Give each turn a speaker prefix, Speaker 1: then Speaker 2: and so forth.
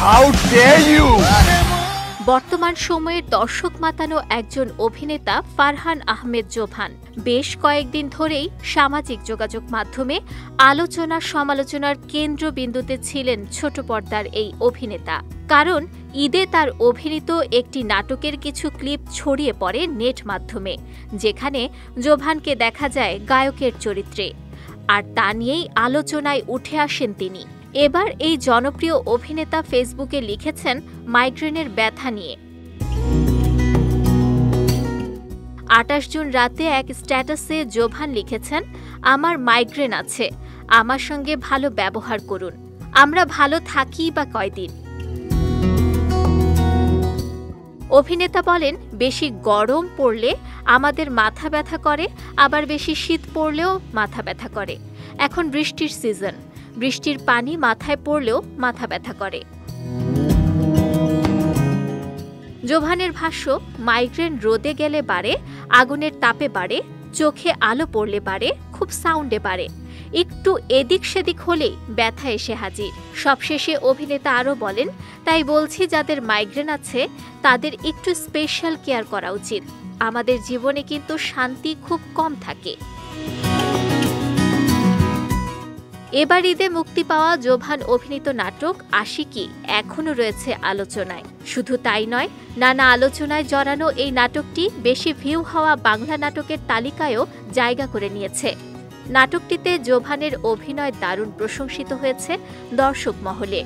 Speaker 1: How dare you!
Speaker 2: বর্তমান সময়ের দর্শক মাতানো একজন অভিনেতা ফারহান আহমেদ জোভান বেশ কয়েকদিন ধরেই সামাজিক যোগাযোগ মাধ্যমে আলোচনা সমালোচনার কেন্দ্রবিন্দুতে ছিলেন ছোট পর্দার এই অভিনেতা। কারণ ঈদে তার অভিনীত একটি নাটকের কিছু ক্লিপ ছড়িয়ে পড়ে নেট মাধ্যমে, যেখানে জোভানকে দেখা যায় গায়কের চরিত্রে, আর তা নিয়েই আলোচনায় উঠে আসেন তিনি। এবার এই জনপ্রিয় অভিনেতা ফেসবুকে লিখেছেন মাইগ্রেনের ব্যথা নিয়ে। ২৮ জুন রাতে এক স্ট্যাটাসে জোভান লিখেছেন, আমার মাইগ্রেন আছে, আমার সঙ্গে ভালো ব্যবহার করুন, আমরা ভালো থাকি বা কয়দিন। অভিনেতা বলেন, বেশি গরম পড়লে আমাদের মাথা ব্যথা করে, আবার বেশি শীত পড়লেও মাথা ব্যথা করে। এখন বৃষ্টির সিজন, বৃষ্টির পানি মাথায় পড়লেও মাথা ব্যথা করে। জোভানের ভাষ্য, মাইগ্রেন রোদে গেলে বাড়ে, আগুনের তাপে বাড়ে, চোখে আলো পড়লে বাড়ে, খুব সাউন্ডে বাড়ে, একটু এদিক সেদিক হলেই ব্যথা এসে হাজির। সবশেষে অভিনেতা আরও বলেন, তাই বলছি যাদের মাইগ্রেন আছে তাদের একটু স্পেশাল কেয়ার করা উচিত। আমাদের জীবনে কিন্তু শান্তি খুব কম থাকে। এবার ঈদে মুক্তি পাওয়া জোভান অভিনীত নাটক আশিকি এখনও রয়েছে আলোচনায়। শুধু তাই নয়, নানা আলোচনায় জড়ানো এই নাটকটি বেশি ভিউ হওয়া বাংলা নাটকের তালিকায়ও জায়গা করে নিয়েছে। নাটকটিতে জোভানের অভিনয় দারুণ প্রশংসিত হয়েছে দর্শক মহলে।